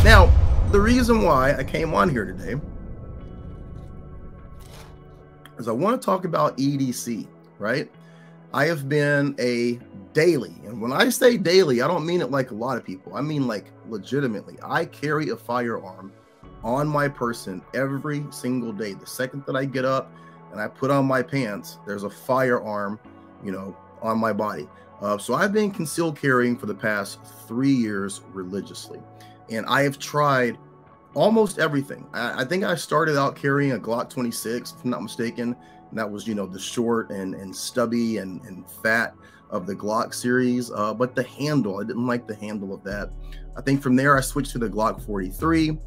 Now, the reason why I came on here today is I want to talk about EDC, right? I have been a daily, and when I say daily, I don't mean it like a lot of people. I mean like legitimately. I carry a firearm on my person every single day. The second that I get up and I put on my pants, there's a firearm, you know, on my body. So I've been concealed carrying for the past 3 years religiously, and I have tried almost everything. I think I started out carrying a Glock 26, if I'm not mistaken. And that was, you know, the short and stubby and fat of the Glock series. But the handle, I didn't like the handle of that. I think from there I switched to the Glock 43.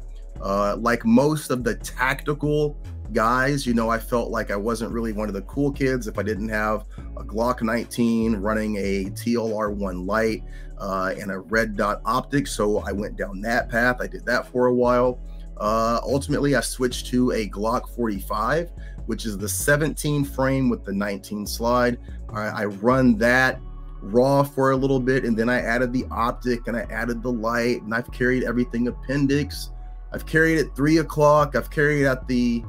Like most of the tactical guys, you know, I felt like I wasn't really one of the cool kids if I didn't have a Glock 19 running a TLR1 light and a red dot optic. So I went down that path. I did that for a while. Ultimately, I switched to a Glock 45, which is the 17 frame with the 19 slide. I run that raw for a little bit, and then I added the optic and I added the light, and I've carried everything appendix. I've carried at 3 o'clock. I've carried at the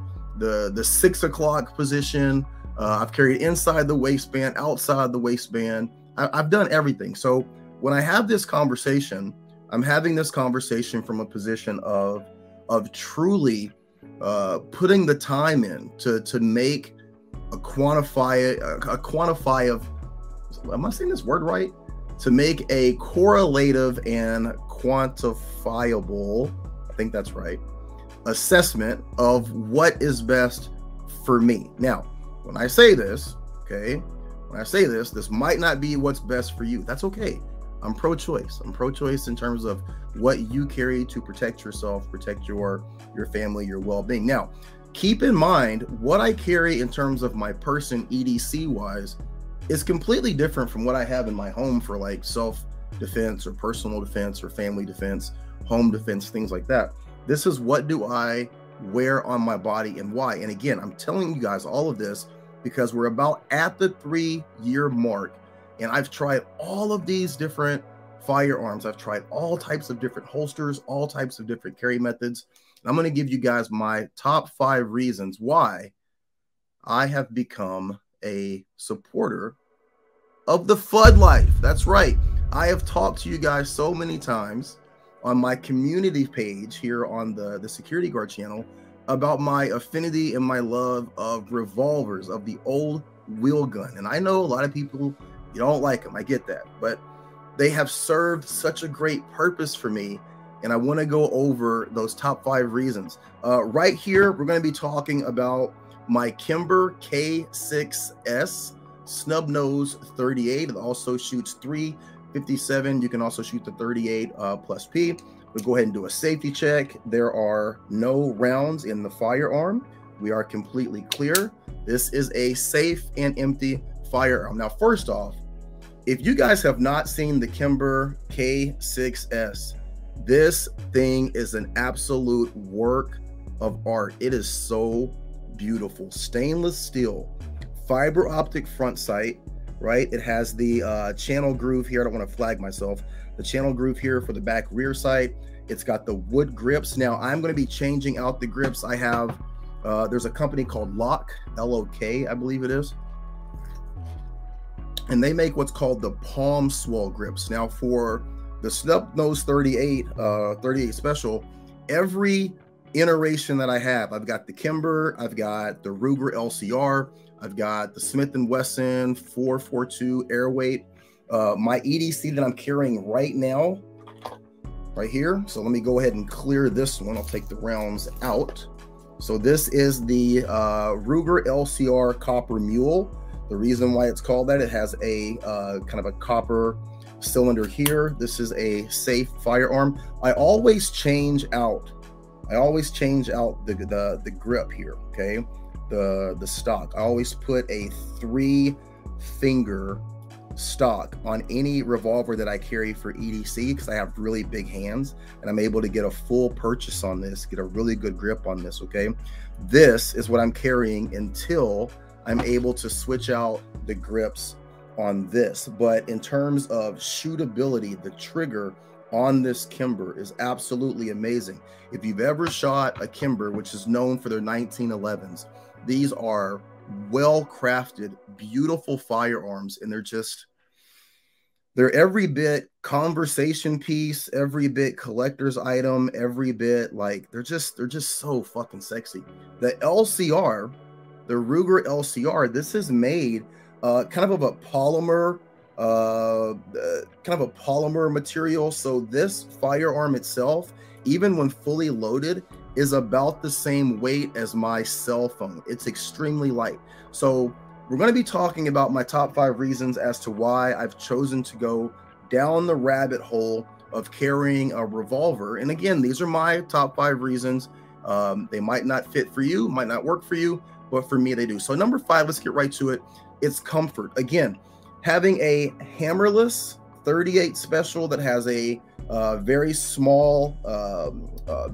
6 o'clock position. I've carried inside the waistband, outside the waistband. I've done everything. So when I have this conversation, I'm having this conversation from a position of truly putting the time in to make a quantify of, am I saying this word right? To make a correlative and quantifiable, I think that's right, assessment of what is best for me. Now, when I say this, okay, when I say this, this might not be what's best for you. That's okay. I'm pro-choice. I'm pro-choice in terms of what you carry to protect yourself, protect your family, your well-being. Now, keep in mind what I carry in terms of my person EDC wise is completely different from what I have in my home for like self-defense or personal defense or family defense, home defense, things like that. This is what do I wear on my body and why. And again, I'm telling you guys all of this because we're about at the 3-year mark, and I've tried all of these different firearms. I've tried all types of different holsters, all types of different carry methods. And I'm going to give you guys my top 5 reasons why I have become a supporter of the FUD life. That's right. I have talked to you guys so many times on my community page here on the Security Guard channel about my affinity and my love of revolvers, of the old wheel gun. And I know a lot of people, you don't like them. I get that. But they have served such a great purpose for me. And I want to go over those top 5 reasons. Right here, we're going to be talking about my Kimber K6S snub nose 38. It also shoots 357. You can also shoot the 38 plus P. We'll go ahead and do a safety check. There are no rounds in the firearm. We are completely clear. This is a safe and empty firearm. Now, first off, if you guys have not seen the Kimber K6S, this thing is an absolute work of art. It is so beautiful. Stainless steel, fiber optic front sight, right? It has the channel groove here. I don't want to flag myself. The channel groove here for the back rear sight. It's got the wood grips. Now I'm going to be changing out the grips. I have, there's a company called Lock, L-O-K, I believe it is. And they make what's called the palm swell grips. Now for the snub nose 38 special, every iteration that I have, I've got the Kimber, I've got the Ruger LCR, I've got the Smith & Wesson 442 Airweight. My EDC that I'm carrying right now, right here. So let me go ahead and clear this one. I'll take the rounds out. So this is the Ruger LCR Copper Mule. The reason why it's called that, it has a kind of a copper cylinder here. This is a safe firearm. I always change out the grip here, okay? The stock. I always put a 3-finger stock on any revolver that I carry for EDC because I have really big hands and I'm able to get a full purchase on this, get a really good grip on this, okay? This is what I'm carrying until I'm able to switch out the grips on this. But in terms of shootability, the trigger on this Kimber is absolutely amazing. If you've ever shot a Kimber, which is known for their 1911s, these are well-crafted, beautiful firearms, and they're every bit conversation piece, every bit collector's item, every bit, like, they're just so fucking sexy. The LCR, the Ruger LCR, this is made kind of a polymer, material. So this firearm itself, even when fully loaded, is about the same weight as my cell phone. It's extremely light. So we're going to be talking about my top 5 reasons as to why I've chosen to go down the rabbit hole of carrying a revolver. And again, these are my top 5 reasons. They might not fit for you, might not work for you, but for me, they do. So number 5, let's get right to it. It's comfort. Again, having a hammerless 38 special that has a very small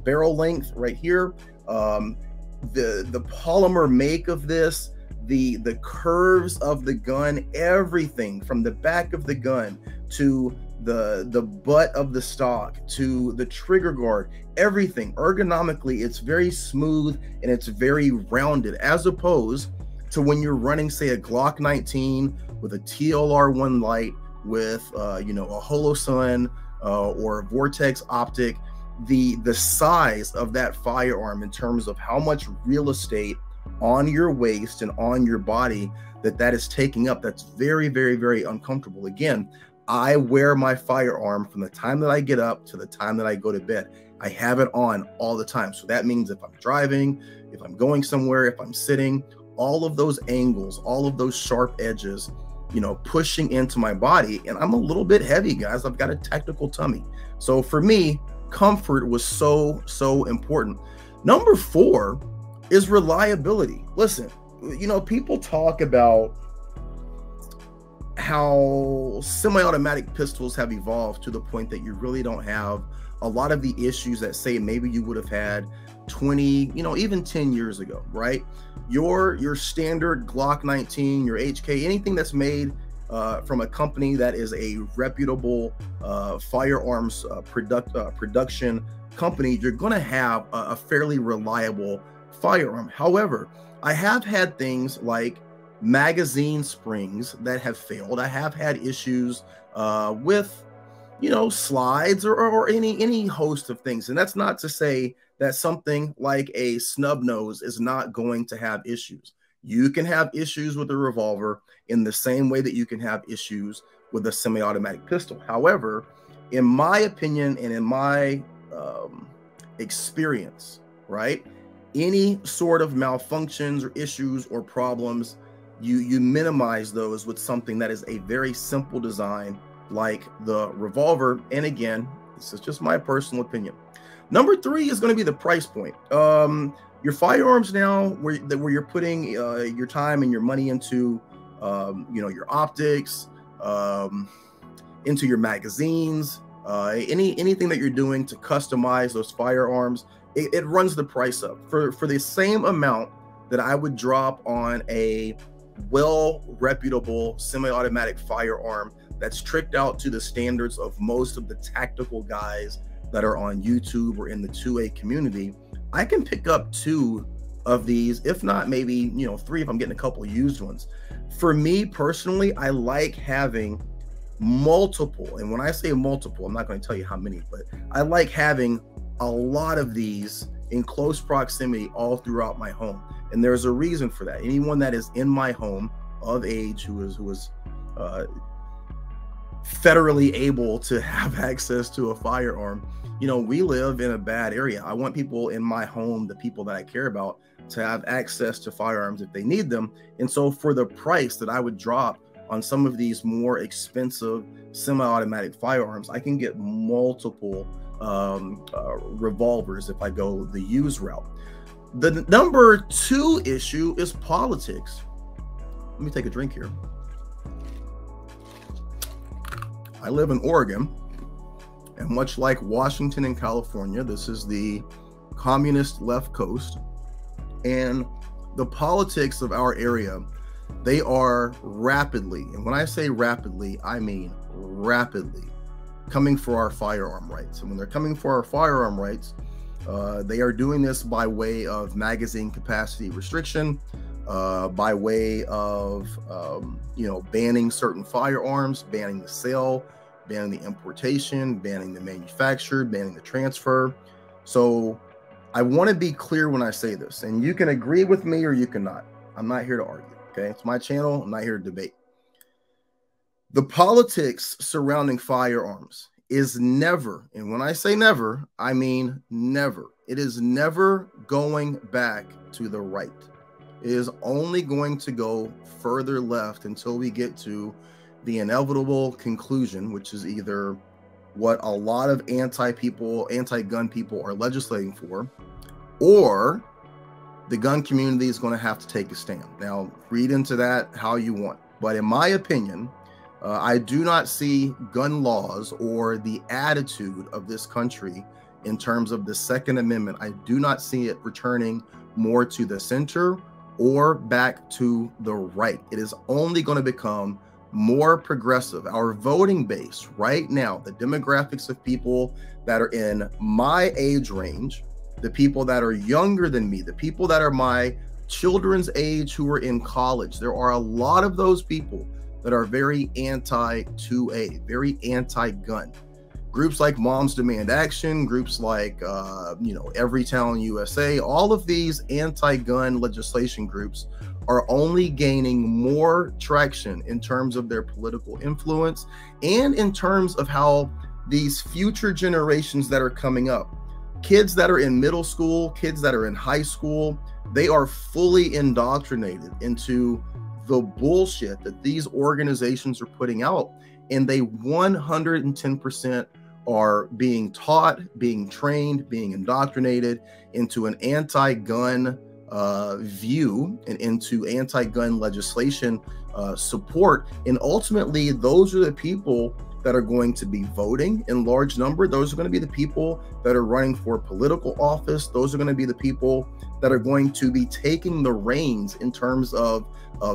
barrel length right here. The polymer make of this, the curves of the gun, everything from the back of the gun to the butt of the stock to the trigger guard, everything ergonomically, it's very smooth and it's very rounded, as opposed to when you're running, say, a Glock 19 with a TLR1 light with a Holosun or a Vortex optic. The size of that firearm in terms of how much real estate on your waist and on your body that is taking up, that's very, very, very uncomfortable. Again, I wear my firearm from the time that I get up to the time that I go to bed. I have it on all the time. So that means if I'm driving, if I'm going somewhere, if I'm sitting, all of those angles, all of those sharp edges, pushing into my body. And I'm a little bit heavy, guys. I've got a tactical tummy. So for me, comfort was so important. Number 4 is reliability. Listen, people talk about how semi-automatic pistols have evolved to the point that you really don't have a lot of the issues that, say, maybe you would have had 20, even 10 years ago, right? Your standard Glock 19, your HK, anything that's made from a company that is a reputable firearms production company, you're going to have a fairly reliable firearm. However, I have had things like magazine springs that have failed. I have had issues with, slides or any host of things. And that's not to say that something like a snub nose is not going to have issues. You can have issues with a revolver in the same way that you can have issues with a semi-automatic pistol. However, in my opinion and in my experience, right, any sort of malfunctions or issues or problems, you minimize those with something that is a very simple design like the revolver. And again, this is just my personal opinion. Number 3 is going to be the price point. Your firearms now, where you're putting your time and your money into, your optics, into your magazines, anything that you're doing to customize those firearms, it runs the price up. For the same amount that I would drop on a well-reputable semi-automatic firearm that's tricked out to the standards of most of the tactical guys that are on YouTube or in the 2A community, I can pick up 2 of these, if not maybe 3 if I'm getting a couple of used ones. For me personally, I like having multiple, and when I say multiple, I'm not going to tell you how many, but I like having a lot of these in close proximity all throughout my home. And there's a reason for that. Anyone that is in my home of age who is federally able to have access to a firearm, we live in a bad area. I want people in my home, the people that I care about, to have access to firearms if they need them. And so for the price that I would drop on some of these more expensive semi-automatic firearms, I can get multiple revolvers if I go the used route. The number 2 issue is politics. Let me take a drink here. I live in Oregon, and much like Washington and California, this is the communist left coast, and the politics of our area, they are rapidly, and when I say rapidly, I mean rapidly, coming for our firearm rights. And when they're coming for our firearm rights, they are doing this by way of magazine capacity restriction, by way of, banning certain firearms, banning the sale, banning the importation, banning the manufacture, banning the transfer. So I want to be clear when I say this, and you can agree with me or you cannot. I'm not here to argue. Okay. It's my channel. I'm not here to debate. The politics surrounding firearms is never, and when I say never, I mean never. It is never going back to the right. It is only going to go further left until we get to the inevitable conclusion, which is either what a lot of anti-gun people are legislating for, or the gun community is going to have to take a stand. Now, read into that how you want. But in my opinion, I do not see gun laws or the attitude of this country in terms of the Second Amendment. I do not see it returning more to the center or back to the right. It is only going to become more progressive. Our voting base right now, the demographics of people that are in my age range, the people that are younger than me, the people that are my children's age who are in college, there are a lot of those people that are very anti-2A, very anti-gun. Groups like Moms Demand Action, groups like, Everytown USA, all of these anti-gun legislation groups are only gaining more traction in terms of their political influence and in terms of how these future generations that are coming up, kids that are in middle school, kids that are in high school, they are fully indoctrinated into the bullshit that these organizations are putting out, and they 110% are being taught, being trained, being indoctrinated into an anti-gun view and into anti-gun legislation support. And ultimately, those are the people that are going to be voting in large number. Those are going to be the people that are running for political office. Those are going to be the people that are going to be taking the reins in terms of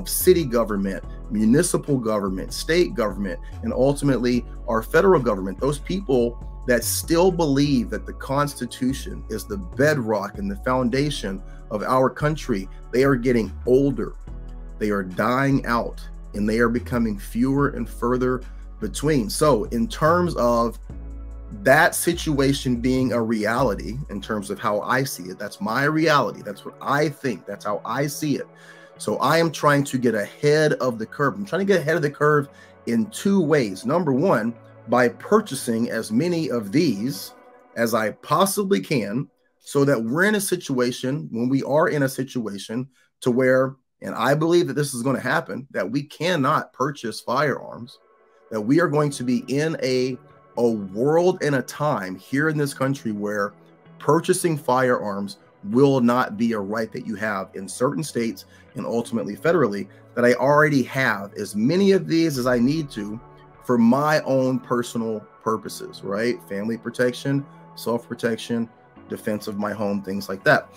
city government, municipal government, state government, and ultimately our federal government. Those people that still believe that the Constitution is the bedrock and the foundation of our country, they are getting older, they are dying out, and they are becoming fewer and further between. So in terms of that situation being a reality, in terms of how I see it, that's my reality. That's what I think. That's how I see it. So I am trying to get ahead of the curve. I'm trying to get ahead of the curve in two ways. Number one, by purchasing as many of these as I possibly can, so that we're in a situation, when we are in a situation to where, and I believe that this is going to happen, that we cannot purchase firearms, that we are going to be in a world and a time here in this country where purchasing firearms will not be a right that you have in certain states and ultimately federally, that I already have as many of these as I need to for my own personal purposes, right? Family protection, self-protection, defense of my home, things like that.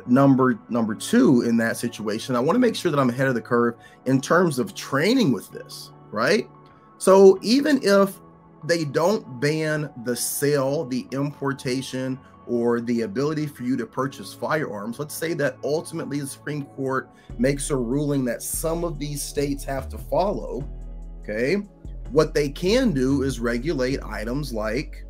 Number two, in that situation, I want to make sure that I'm ahead of the curve in terms of training with this, right? So even if they don't ban the sale, the importation, or the ability for you to purchase firearms, let's say that ultimately the Supreme Court makes a ruling that some of these states have to follow, okay? What they can do is regulate items like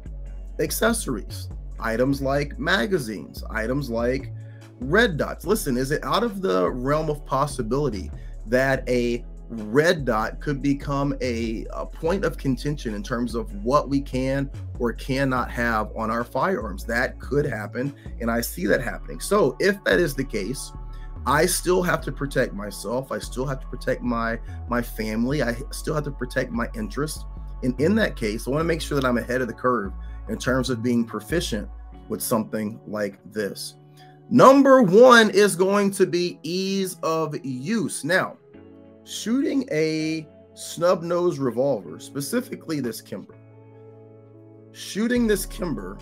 accessories, items like magazines, items like red dots. Listen, is it out of the realm of possibility that a red dot could become a point of contention in terms of what we can or cannot have on our firearms? That could happen, and I see that happening. So if that is the case, I still have to protect myself. I still have to protect my family. I still have to protect my interests. And in that case, I want to make sure that I'm ahead of the curve in terms of being proficient with something like this. Number one is going to be ease of use. Now, shooting a snub nose revolver, specifically this Kimber, shooting this Kimber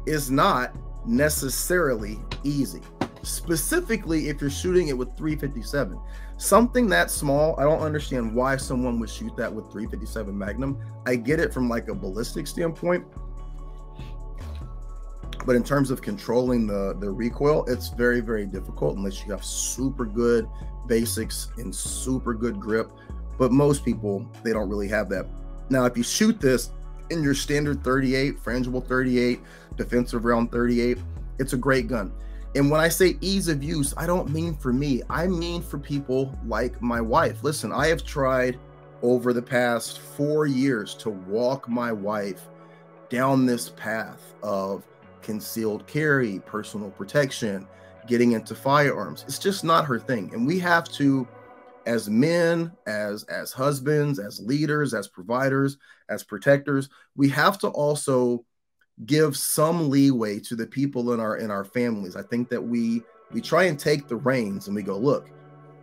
is not necessarily easy. specifically if you're shooting it with 357. Something that small, I don't understand why someone would shoot that with 357 Magnum. I get it from like a ballistic standpoint, but in terms of controlling the recoil, it's very, very difficult unless you have super good basics and super good grip. But most people, they don't really have that. Now, if you shoot this in your standard 38, frangible 38, defensive round 38, it's a great gun. And when I say ease of use, I don't mean for me. I mean for people like my wife. Listen, I have tried over the past 4 years to walk my wife down this path of concealed carry, personal protection, getting into firearms. It's just not her thing. And we have to, as men, as husbands, as leaders, as providers, as protectors, we have to also give some leeway to the people in our families. I think that we try and take the reins and we go, look,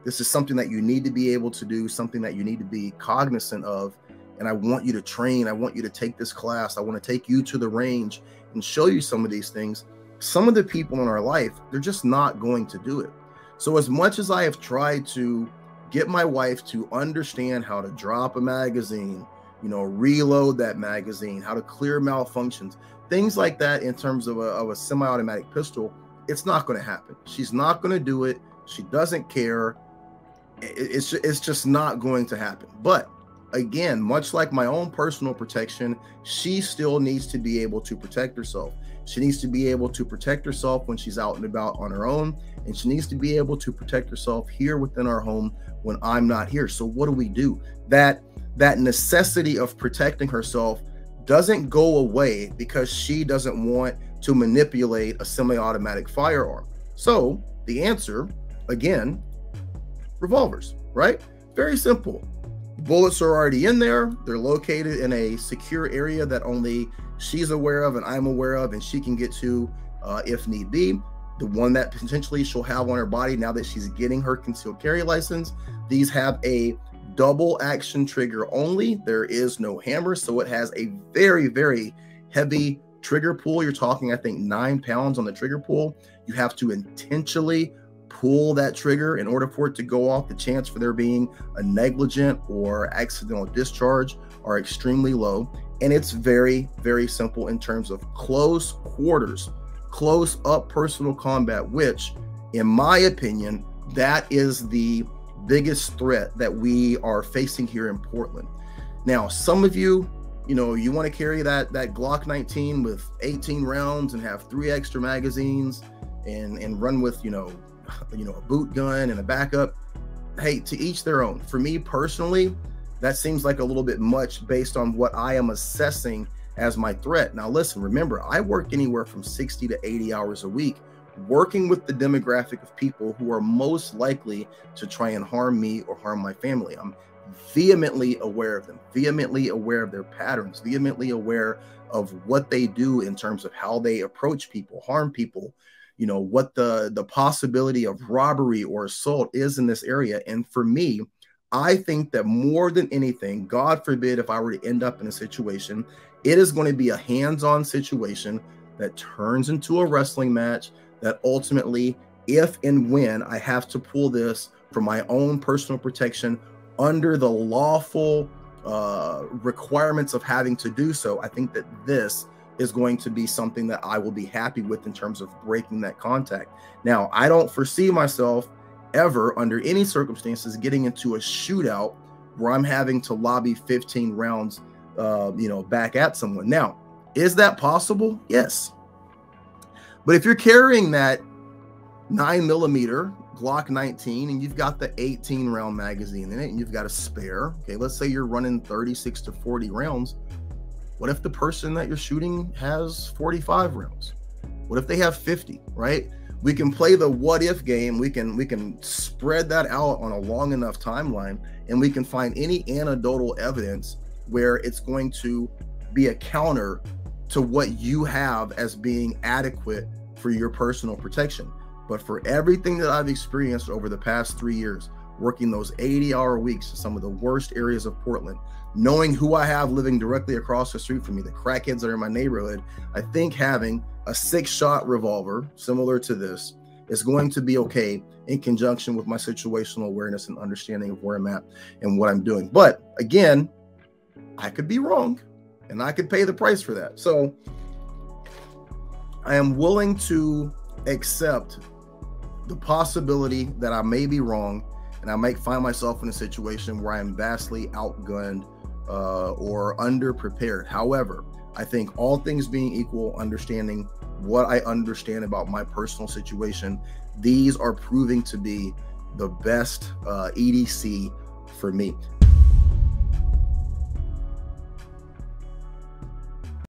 this is something that you need to be able to do, something that you need to be cognizant of. And I want you to train. I want you to take this class. I want to take you to the range and show you some of these things. Some of the people in our life, they're just not going to do it. So as much as I have tried to get my wife to understand how to drop a magazine, you know, reload that magazine, how to clear malfunctions, things like that in terms of a semi-automatic pistol, it's not going to happen. She's not going to do it. She doesn't care. It's just not going to happen. But again, much like my own personal protection, she still needs to be able to protect herself. She needs to be able to protect herself when she's out and about on her own, and she needs to be able to protect herself here within our home when I'm not here. So what do? That necessity of protecting herself doesn't go away because she doesn't want to manipulate a semi-automatic firearm. So the answer, again, revolvers, right? Very simple. Bullets are already in there. They're located in a secure area that only she's aware of and I'm aware of, and she can get to if need be. The one that potentially she'll have on her body now that she's getting her concealed carry license. These have a double action trigger only. There is no hammer, so it has a very, very heavy trigger pull. You're talking, I think, 9 pounds on the trigger pull. You have to intentionally pull that trigger in order for it to go off. The chance for there being a negligent or accidental discharge are extremely low. And it's very, very simple in terms of close quarters, close up personal combat, which, in my opinion, that is the biggest threat that we are facing here in Portland. Now, some of you, you want to carry that Glock 19 with 18 rounds and have 3 extra magazines and run with, a boot gun and a backup. Hey, to each their own. For me personally, that seems like a little bit much based on what I am assessing as my threat. Now, listen, remember, I work anywhere from 60 to 80 hours a week, working with the demographic of people who are most likely to try and harm me or harm my family. I'm vehemently aware of them, vehemently aware of their patterns, vehemently aware of what they do in terms of how they approach people, harm people, what the possibility of robbery or assault is in this area. And for me, I think that more than anything, God forbid, if I were to end up in a situation, it is going to be a hands-on situation that turns into a wrestling match that ultimately, if and when I have to pull this for my own personal protection under the lawful requirements of having to do so, I think that this is going to be something that I will be happy with in terms of breaking that contact. Now, I don't foresee myself ever under any circumstances getting into a shootout where I'm having to lobby 15 rounds back at someone. Now, is that possible? Yes. But if you're carrying that 9mm Glock 19 and you've got the 18 round magazine in it and you've got a spare, okay, let's say you're running 36 to 40 rounds. What if the person that you're shooting has 45 rounds? What if they have 50, right? We can play the what if game. We can spread that out on a long enough timeline, and we can find any anecdotal evidence where it's going to be a counter to what you have as being adequate for your personal protection. But for everything that I've experienced over the past 3 years, working those 80-hour weeks in some of the worst areas of Portland, knowing who I have living directly across the street from me, the crackheads that are in my neighborhood, I think having a 6-shot revolver similar to this It's going to be okay in conjunction with my situational awareness and understanding of where I'm at and what I'm doing. But again, I could be wrong and I could pay the price for that. So I am willing to accept the possibility that I may be wrong, and I might find myself in a situation where I'm vastly outgunned or underprepared. However, I think all things being equal, understanding what I understand about my personal situation, these are proving to be the best EDC for me.